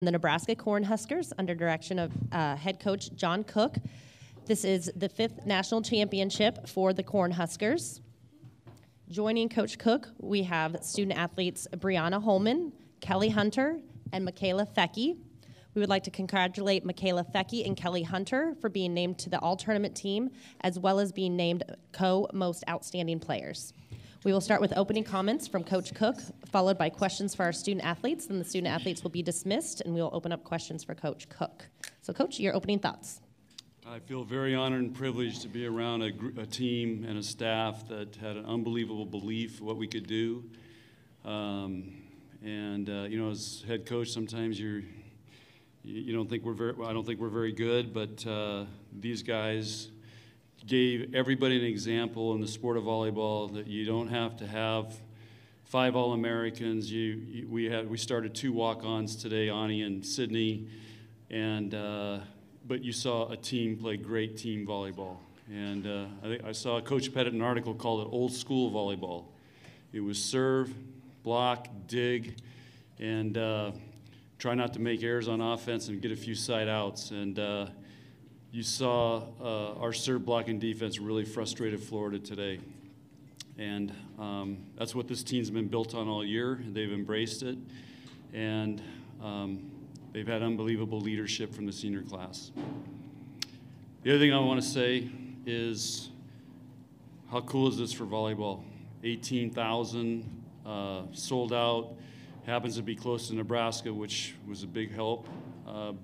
the Nebraska Cornhuskers under direction of head coach John Cook. This is the 5th national championship for the Cornhuskers. Joining Coach Cook, we have student athletes Briana Holman, Kelly Hunter, and Mikaela Foecke. We would like to congratulate Mikaela Foecke and Kelly Hunter for being named to the all-tournament team, as well as being named co-most outstanding players. We will start with opening comments from Coach Cook, followed by questions for our student athletes. Then the student athletes will be dismissed, and we will open up questions for Coach Cook. So, Coach, your opening thoughts. I feel very honored and privileged to be around a team and a staff that had an unbelievable belief in what we could do. You know, as head coach, sometimes you don't think I don't think we're very good, but these guys gave everybody an example in the sport of volleyball that you don't have to have 5 All-Americans. We started 2 walk-ons today, Ani and Sydney, but you saw a team play great team volleyball. And I saw Coach Pettit an article called it old school volleyball. It was serve, block, dig, and try not to make errors on offense and get a few side outs. And you saw our serve blocking defense really frustrated Florida today. And that's what this team's been built on all year. They've embraced it. And they've had unbelievable leadership from the senior class. The other thing I want to say is, how cool is this for volleyball? 18,000 sold out. Happens to be close to Nebraska, which was a big help.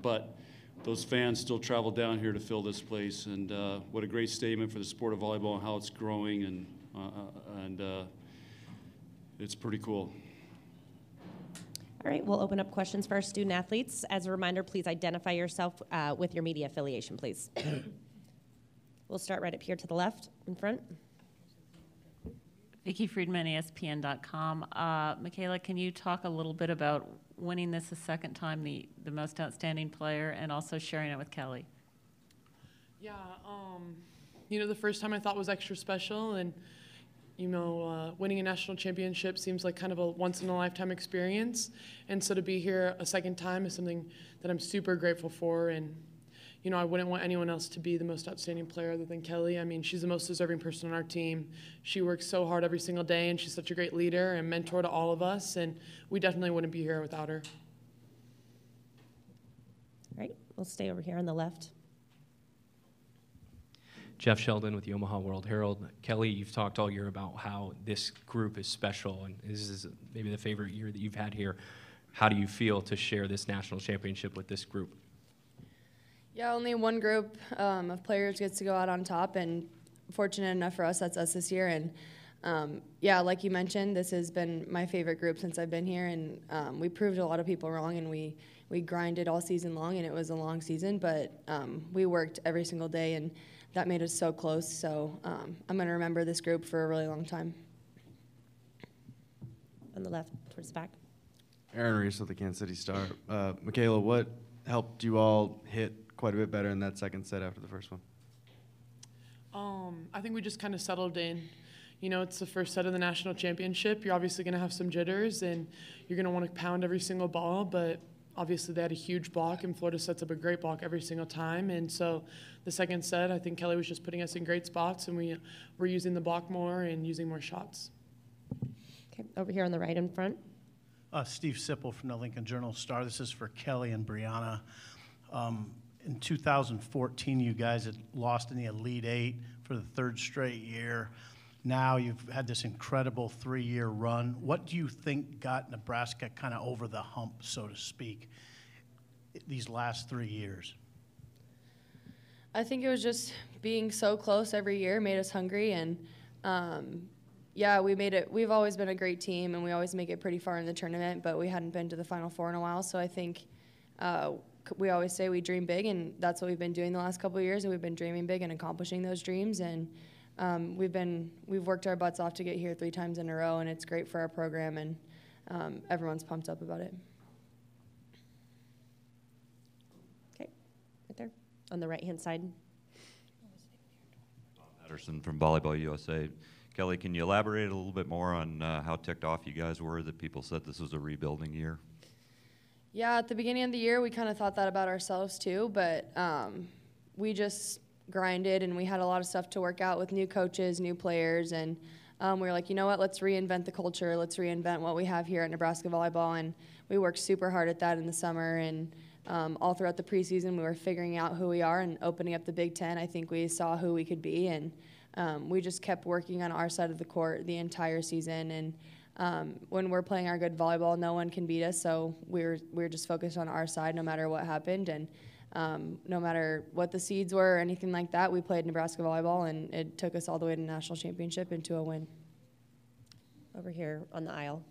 But those fans still travel down here to fill this place. And what a great statement for the sport of volleyball and how it's growing. And it's pretty cool. All right, we'll open up questions for our student athletes. As a reminder, please identify yourself with your media affiliation, please. We'll start right up here to the left, in front. Vicki Friedman, ESPN.com. Mikaela, can you talk a little bit about winning this a second time, the most outstanding player, and also sharing it with Kelly? Yeah, you know, the first time I thought was extra special, and you know, winning a national championship seems like kind of a once-in-a-lifetime experience. And so to be here a second time is something that I'm super grateful for. And, you know, I wouldn't want anyone else to be the most outstanding player other than Kelly. I mean, she's the most deserving person on our team. She works so hard every single day, and she's such a great leader and mentor to all of us. And we definitely wouldn't be here without her. All right, we'll stay over here on the left. Jeff Sheldon with the Omaha World Herald. Kelly, you've talked all year about how this group is special, and this is maybe the favorite year that you've had here. How do you feel to share this national championship with this group? Yeah, only one group of players gets to go out on top, and fortunate enough for us, that's us this year. And yeah, like you mentioned, this has been my favorite group since I've been here, and we proved a lot of people wrong, and we grinded all season long, and it was a long season, but we worked every single day, and that made us so close. So I'm going to remember this group for a really long time. On the left, towards the back. Aaron Reese with the Kansas City Star. Mikaela, what helped you all hit quite a bit better in that second set after the first one? I think we just kind of settled in. You know, it's the first set of the national championship. You're obviously going to have some jitters, and you're going to want to pound every single ball, but obviously they had a huge block, and Florida sets up a great block every single time. And so the second set, I think Kelly was just putting us in great spots, and we were using the block more and using more shots. Okay, over here on the right in front. Steve Sipple from the Lincoln Journal-Star. This is for Kelly and Briana. In 2014, you guys had lost in the Elite Eight for the 3rd straight year. Now you've had this incredible 3-year run. What do you think got Nebraska kind of over the hump, so to speak, these last 3 years? I think it was just being so close every year made us hungry, and yeah, we made it. We've always been a great team, and we always make it pretty far in the tournament, but we hadn't been to the Final Four in a while. So I think we always say we dream big, and that's what we've been doing the last couple of years, and we've been dreaming big and accomplishing those dreams. And we've worked our butts off to get here 3 times in a row, and it's great for our program, and everyone's pumped up about it. Okay, right there on the right-hand side. Patterson from Volleyball USA. Kelly, can you elaborate a little bit more on how ticked off you guys were that people said this was a rebuilding year? Yeah, at the beginning of the year, we kind of thought that about ourselves too, but we just grinded and we had a lot of stuff to work out with new coaches, new players, and we were like, you know what, let's reinvent the culture, let's reinvent what we have here at Nebraska volleyball, and we worked super hard at that in the summer, and all throughout the preseason we were figuring out who we are, and opening up the Big Ten, I think we saw who we could be, and we just kept working on our side of the court the entire season, and when we're playing our good volleyball, no one can beat us, so we're just focused on our side no matter what happened, and no matter what the seeds were or anything like that, we played Nebraska volleyball, and it took us all the way to the national championship and to a win. Over here on the aisle.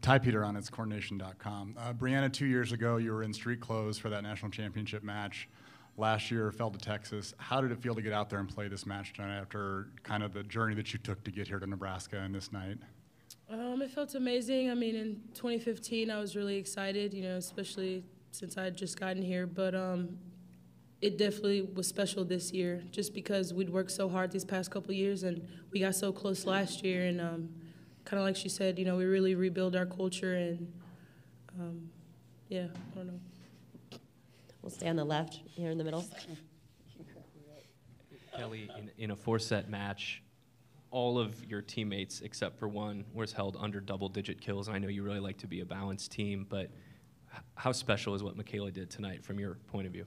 Ty Peter on itscoronation.com. Briana, 2 years ago, you were in street clothes for that national championship match. Last year, fell to Texas. How did it feel to get out there and play this match tonight after kind of the journey that you took to get here to Nebraska and this night? It felt amazing. I mean, in 2015, I was really excited, especially since I had just gotten here. But it definitely was special this year just because we'd worked so hard these past couple of years, and we got so close last year. And kind of like she said, we really rebuild our culture. And, yeah, I don't know. We'll stay on the left, here in the middle. Kelly, in a 4-set match, all of your teammates, except for one, was held under double-digit kills. And I know you really like to be a balanced team, but how special is what Mikaela did tonight from your point of view?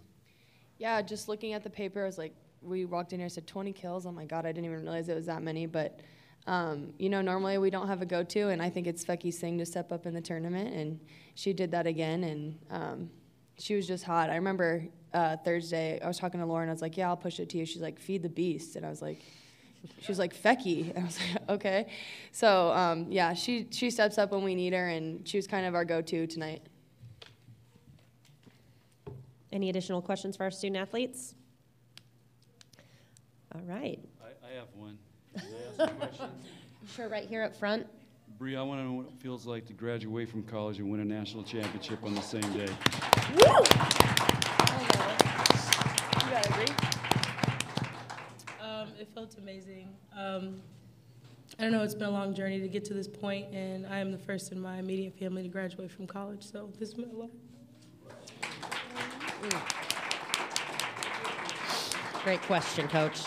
Yeah, just looking at the paper, I was like, we walked in here and said 20 kills. Oh, my God, I didn't even realize it was that many. But, normally we don't have a go-to, and I think it's Foecke's thing to step up in the tournament, and she did that again, and she was just hot. I remember Thursday, I was talking to Lauren. I was like, yeah, I'll push it to you. She's like, feed the beast. And I was like, she was like, Foecke. And I was like, okay. So, yeah, she steps up when we need her, and she was kind of our go-to tonight. Any additional questions for our student athletes? All right. I have one. Can I ask a question? Sure, right here up front. Bree, I want to know what it feels like to graduate from college and win a national championship on the same day. Woo! You gotta agree. It felt amazing. I don't know, it's been a long journey to get to this point, and I am the first in my immediate family to graduate from college, so this meant a lot. Great question, Coach.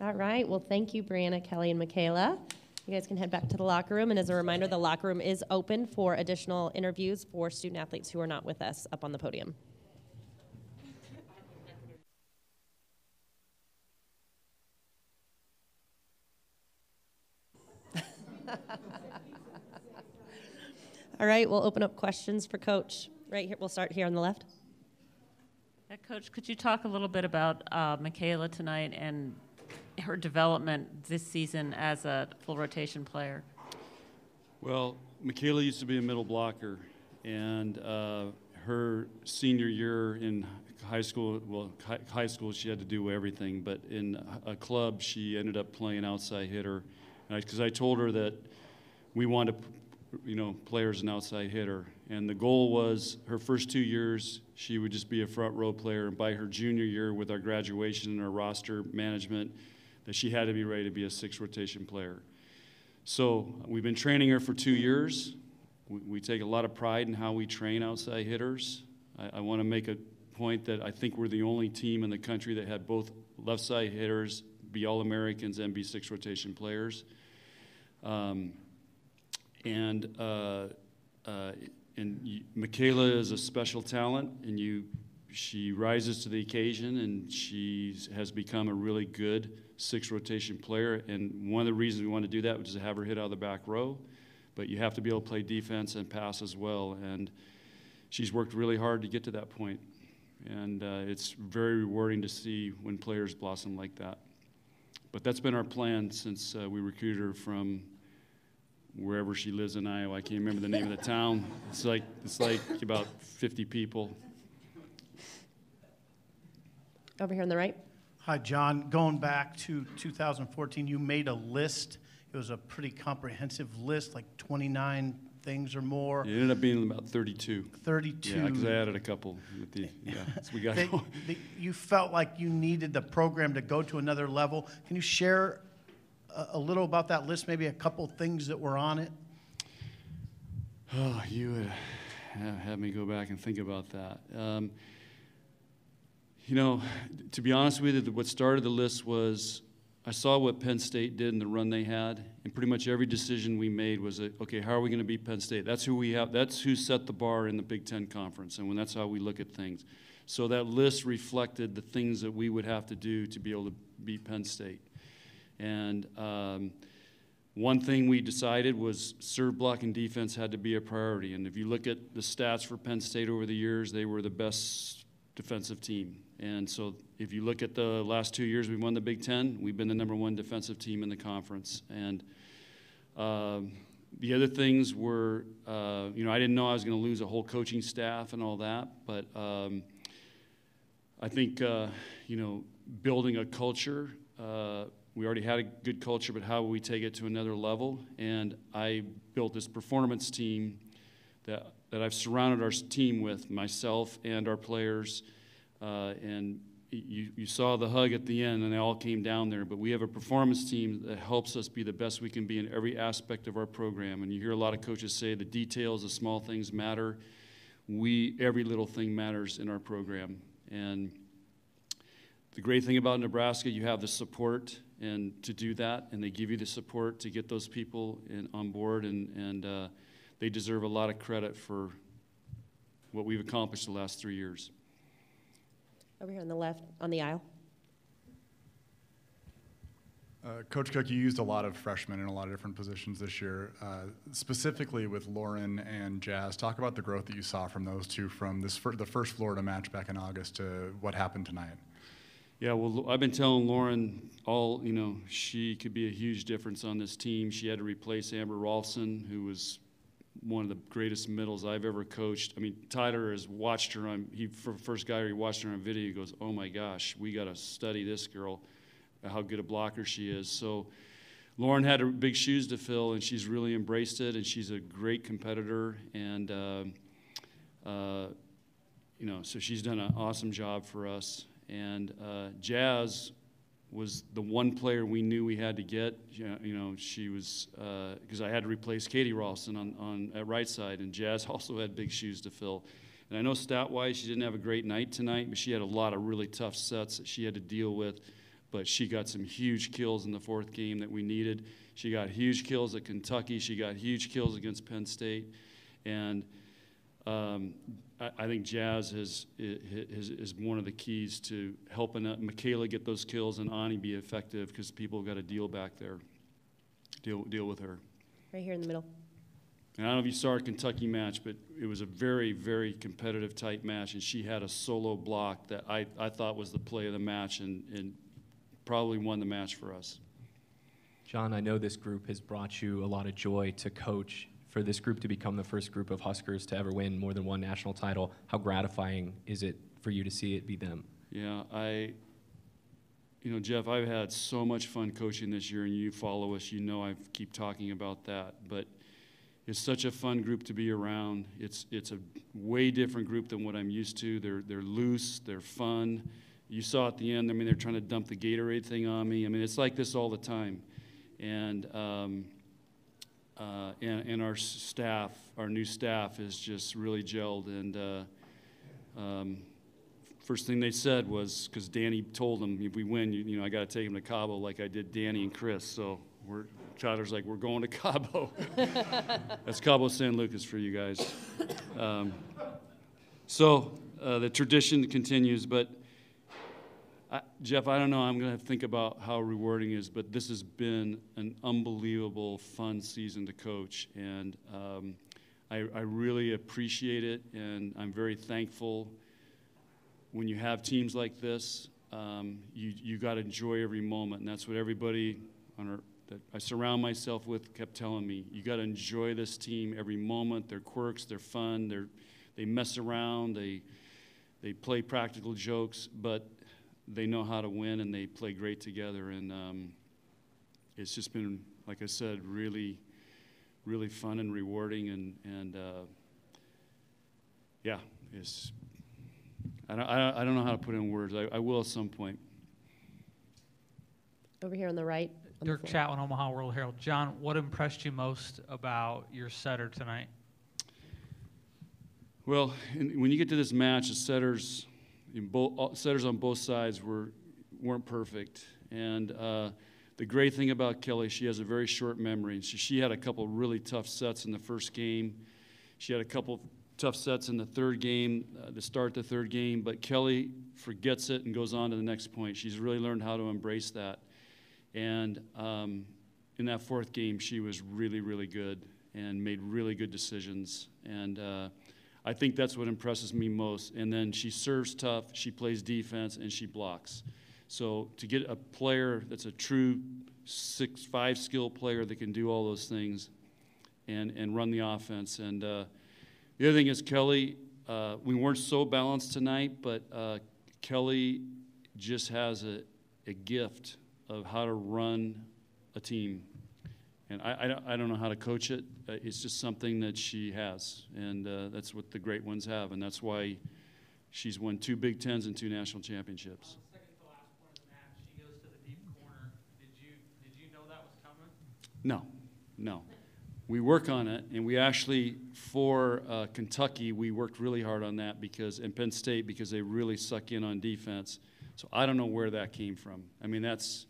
All right, well, thank you, Briana, Kelly, and Mikaela. You guys can head back to the locker room, and as a reminder, the locker room is open for additional interviews for student athletes who are not with us up on the podium. All right, we'll open up questions for Coach. Right here, we'll start here on the left. Coach, could you talk a little bit about Mikaela tonight and her development this season as a full rotation player? Well, Mikaela used to be a middle blocker, and her senior year in high school, high school she had to do everything, but in a club she ended up playing outside hitter, because I told her that we wanted to play her as an outside hitter, and the goal was her first 2 years she would just be a front row player, and by her junior year with our graduation and our roster management, that she had to be ready to be a 6 rotation player. So we've been training her for 2 years. We take a lot of pride in how we train outside hitters. I want to make a point that I think we're the only team in the country that had both left side hitters be All-Americans and be 6 rotation players. And Mikaela is a special talent, and she rises to the occasion, and she has become a really good 6 rotation player. And one of the reasons we want to do that was to have her hit out of the back row, but you have to be able to play defense and pass as well. And she's worked really hard to get to that point. And it's very rewarding to see when players blossom like that. But that's been our plan since we recruited her from wherever she lives in Iowa. I can't remember the name of the town. It's like about 50 people. Over here on the right. Hi, John. Going back to 2014, you made a list. It was a pretty comprehensive list, like 29 things or more. It ended up being about 32. 32. Yeah, because I added a couple. So we got. You felt like you needed the program to go to another level. Can you share a little about that list, maybe a couple things that were on it? Oh, you would have me go back and think about that. You know, to be honest with you, what started the list was I saw what Penn State did in the run they had, and pretty much every decision we made was, okay, how are we going to beat Penn State? That's who we have. That's who set the bar in the Big Ten Conference, and that's how we look at things. So that list reflected the things that we would have to do to be able to beat Penn State. And one thing we decided was serve, block, and defense had to be a priority. And if you look at the stats for Penn State over the years, they were the best defensive team. And so if you look at the last 2 years we've won the Big Ten, we've been the #1 defensive team in the conference. And the other things were, you know, I didn't know I was going to lose a whole coaching staff and all that, but I think, you know, building a culture, we already had a good culture, but how will we take it to another level? And I built this performance team that I've surrounded our team with, myself and our players. And you saw the hug at the end, and they all came down there. But we have a performance team that helps us be the best we can be in every aspect of our program. And you hear a lot of coaches say the details, the small things matter. Every little thing matters in our program. And the great thing about Nebraska, you have the support and to do that, and they give you the support to get those people on board, and they deserve a lot of credit for what we've accomplished the last 3 years. Over here on the left, on the aisle. Coach Cook, you used a lot of freshmen in a lot of different positions this year, specifically with Lauren and Jazz. Talk about the growth that you saw from those two from the first Florida match back in August to what happened tonight. Yeah, well, I've been telling Lauren you know, she could be a huge difference on this team. She had to replace Amber Rolfson, who was one of the greatest middles I've ever coached. I mean, Tyler has watched her for the first guy he watched her on video, he goes, oh my gosh, we got to study this girl, how good a blocker she is. So Lauren had big shoes to fill, and she's really embraced it, and she's a great competitor, and you know, so she's done an awesome job for us. And Jazz was the one player we knew we had to get. You know, she was because I had to replace Katie Ralston at right side, and Jazz also had big shoes to fill. And I know stat-wise she didn't have a great night tonight, but she had a lot of really tough sets that she had to deal with. But she got some huge kills in the fourth game that we needed. She got huge kills at Kentucky. She got huge kills against Penn State, and I think Jazz is one of the keys to helping Mikaela get those kills and Ani be effective, because people have got to deal back there, deal with her. Right here in the middle. And I don't know if you saw our Kentucky match, but it was a very, very competitive, tight match, and she had a solo block that I thought was the play of the match and probably won the match for us. John, I know this group has brought you a lot of joy to coach. For this group to become the first group of Huskers to ever win more than one national title, how gratifying is it for you to see it be them? Yeah, you know, Jeff, I've had so much fun coaching this year, and you follow us, you know I keep talking about that, but it's such a fun group to be around. It's a way different group than what I'm used to. They're loose, they're fun. You saw at the end, I mean, they're trying to dump the Gatorade thing on me. I mean, it's like this all the time. And our staff, our new staff, is just really gelled. And first thing they said was, because Danny told them, if we win, you know, I got to take them to Cabo like I did Danny and Chris. So Tyler's like, we're going to Cabo. That's Cabo San Lucas for you guys. So the tradition continues, but Jeff, I don't know, I'm going to have to think about how rewarding it is, but this has been an unbelievable, fun season to coach, and I really appreciate it, and I'm very thankful. When you have teams like this, you got to enjoy every moment, and that's what everybody that I surround myself with kept telling me. You got to enjoy this team every moment, their quirks, their fun, they mess around, they play practical jokes, but they know how to win, and they play great together, and it's just been, like I said, really, really fun and rewarding, and yeah, I don't know how to put it in words. I will at some point. Over here on the right. Dirk Chatwin, Omaha World Herald. John, what impressed you most about your setter tonight? Well, when you get to this match, the setters, setters on both sides weren't perfect. And the great thing about Kelly, she has a very short memory. She had a couple really tough sets in the first game. She had a couple tough sets in the third game, to start the third game. But Kelly forgets it and goes on to the next point. She's really learned how to embrace that. And in that fourth game, she was really, really good and made really good decisions. And I think that's what impresses me most. And then she serves tough, she plays defense, and she blocks. So to get a player that's a true 6'5" skill player that can do all those things and run the offense. And the other thing is Kelly, we weren't so balanced tonight, but Kelly just has a gift of how to run a team. And I don't know how to coach it. It's just something that she has, and that's what the great ones have, and that's why she's won 2 Big Tens and 2 national championships. Second to last point of the match, she goes to the deep corner. Did you know that was coming? No. We work on it, and we actually, for Kentucky, we worked really hard on that and Penn State, because they really suck in on defense. So I don't know where that came from. I mean, that's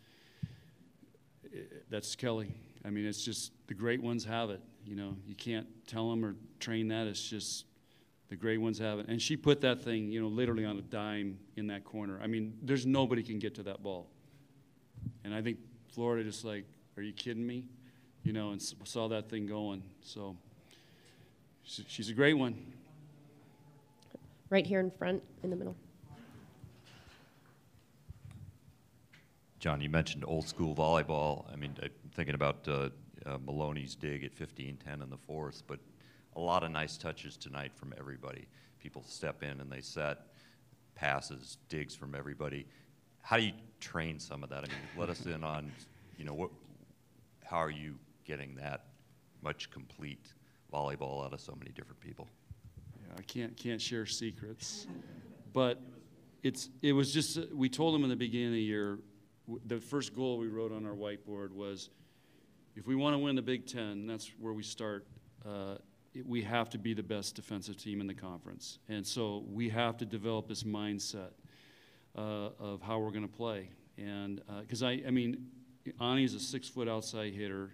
Kelly. I mean, it's just the great ones have it. You know, you can't tell them or train that. It's just the great ones have it. And she put that thing, you know, literally on a dime in that corner. I mean, there's nobody can get to that ball. And I think Florida just like, are you kidding me? You know, and saw that thing going. So she's a great one. Right here in front, in the middle. John, you mentioned old school volleyball. I mean, I'm thinking about Maloney's dig at 15-10 in the fourth, but a lot of nice touches tonight from everybody. People step in and they set passes, digs from everybody. How do you train some of that? I mean, let us in on, you know, how are you getting that much complete volleyball out of so many different people? Yeah, I can't share secrets, but it was just, we told them in the beginning of the year, the first goal we wrote on our whiteboard was, if we want to win the Big Ten, that's where we start, we have to be the best defensive team in the conference. And so we have to develop this mindset of how we're going to play. And because I mean, Ani's a 6-foot outside hitter,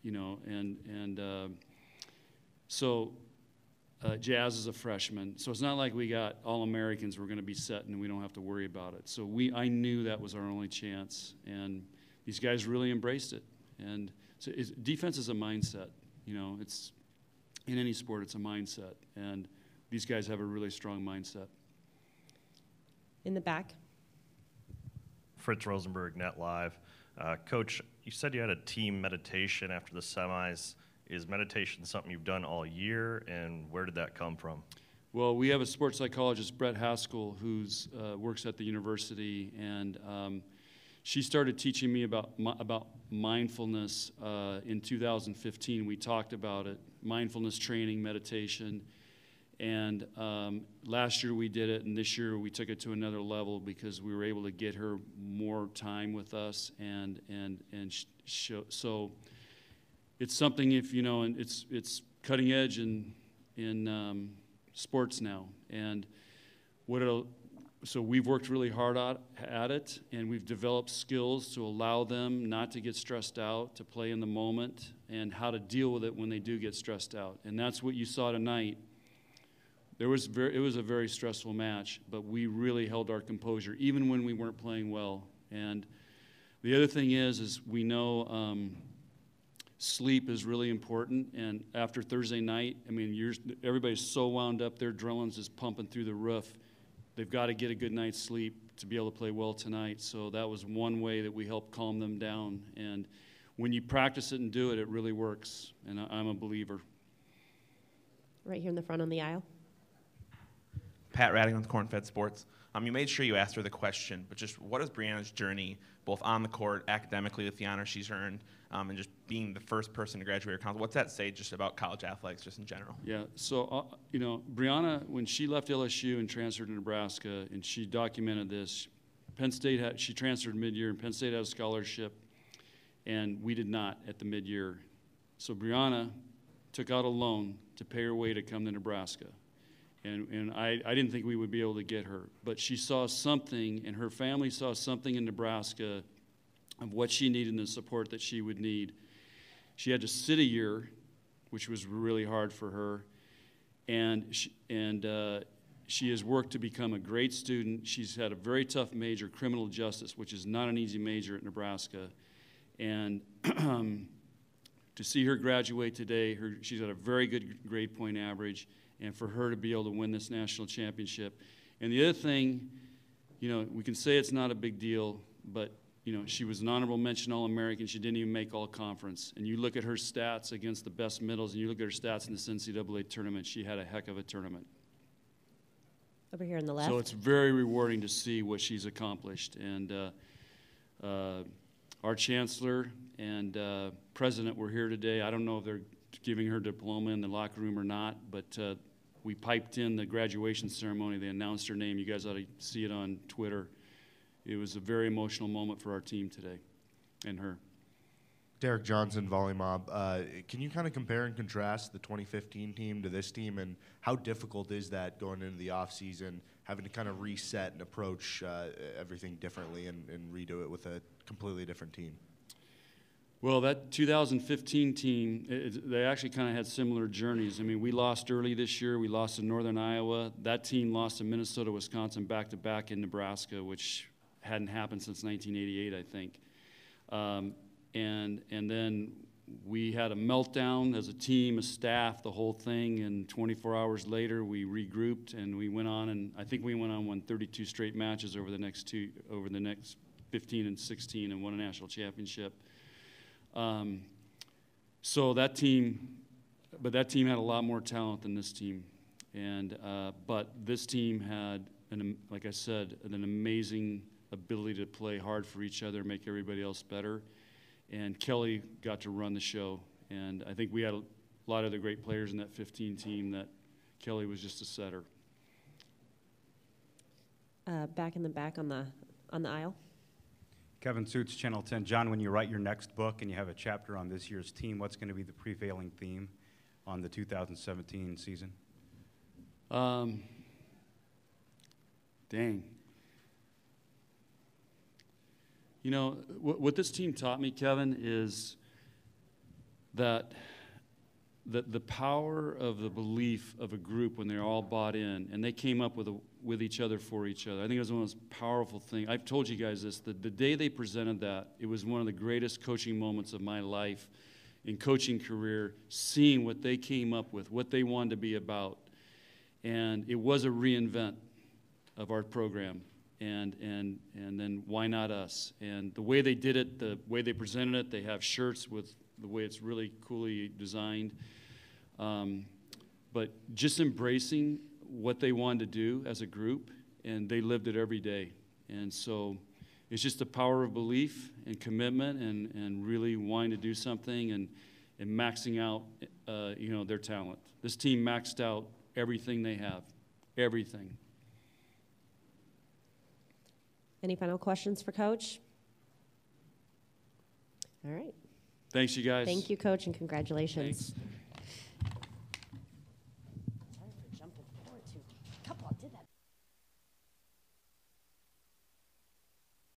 you know, and so Jazz is a freshman. So it's not like we got All-Americans we're going to be set and we don't have to worry about it. So I knew that was our only chance, and these guys really embraced it. And so defense is a mindset, you know. It's in any sport, it's a mindset, and these guys have a really strong mindset. In the back. Fritz Rosenberg, Net Live. Coach, you said you had a team meditation after the semis. Is meditation something you've done all year, and where did that come from? Well, we have a sports psychologist, Brett Haskell, who works at the university, and she started teaching me about mindfulness in 2015. We talked about it, mindfulness training, meditation, and last year we did it, and this year we took it to another level because we were able to get her more time with us, so it's something, if you know, and it's cutting edge in sports now, and so we've worked really hard at it, and we've developed skills to allow them not to get stressed out, to play in the moment, and how to deal with it when they do get stressed out. And that's what you saw tonight. It was a very stressful match, but we really held our composure, even when we weren't playing well. And the other thing is we know sleep is really important, and after Thursday night, I mean, everybody's so wound up, their adrenaline's just pumping through the roof. They've got to get a good night's sleep to be able to play well tonight, so that was one way that we helped calm them down. And when you practice it and do it, it really works, and I'm a believer. Right here in the front on the aisle. Pat Ratting with Corn-Fed Sports. You made sure you asked her the question, but just what is Briana's journey, both on the court, academically with the honor she's earned, and just being the first person to graduate her college? What's that say just about college athletics just in general? Yeah, so, you know, Briana, when she left LSU and transferred to Nebraska, and she documented this, Penn State she transferred mid-year, and Penn State had a scholarship, and we did not at the mid-year. So Briana took out a loan to pay her way to come to Nebraska. And I didn't think we would be able to get her. But she saw something, and her family saw something in Nebraska of what she needed and the support that she would need. She had to sit a year, which was really hard for her, and she has worked to become a great student. She's had a very tough major, criminal justice, which is not an easy major at Nebraska. And to see her graduate today, she's got a very good grade point average, and for her to be able to win this national championship. And the other thing, you know, we can say it's not a big deal, but, you know, she was an honorable mention All-American. She didn't even make All-Conference. And you look at her stats against the best middles, and you look at her stats in this NCAA tournament, she had a heck of a tournament. Over here on the left. So it's very rewarding to see what she's accomplished. And our chancellor and president were here today. I don't know if they're giving her diploma in the locker room or not, but we piped in the graduation ceremony. They announced her name. You guys ought to see it on Twitter. It was a very emotional moment for our team today and her. Derek Johnson, Volleymob. Can you kind of compare and contrast the 2015 team to this team, and how difficult is that going into the offseason, having to kind of reset and approach everything differently and redo it with a completely different team? Well, that 2015 team, they actually kind of had similar journeys. I mean, we lost early this year. We lost to Northern Iowa. That team lost to Minnesota, Wisconsin back-to-back in Nebraska, which hadn't happened since 1988, I think. And then we had a meltdown as a team, a staff, the whole thing, and 24 hours later we regrouped and we went on, and I think we went on, won 32 straight matches over the next 15 and 16 and won a national championship. So that team had a lot more talent than this team, and but this team had, like I said, an amazing ability to play hard for each other, make everybody else better. And Kelly got to run the show, and I think we had a lot of the great players in that 15 team that Kelly was just a setter. Back in the back on the aisle. Kevin Suits, Channel 10. John, when you write your next book and you have a chapter on this year's team, what's going to be the prevailing theme on the 2017 season? Dang. You know, what this team taught me, Kevin, is that the power of the belief of a group when they're all bought in and they came up with each other for each other. I think it was one of those powerful things. I've told you guys this, the day they presented that, it was one of the greatest coaching moments of my life in coaching career, seeing what they came up with, what they wanted to be about. And it was a reinvent of our program. And then why not us? And the way they did it, the way they presented it, they have shirts with the way it's really coolly designed. But just embracing what they wanted to do as a group, and they lived it every day. And so it's just the power of belief and commitment and really wanting to do something and maxing out their talent. This team maxed out everything they have, everything. Any final questions for Coach? All right. Thanks, you guys. Thank you, Coach, and congratulations. Thanks.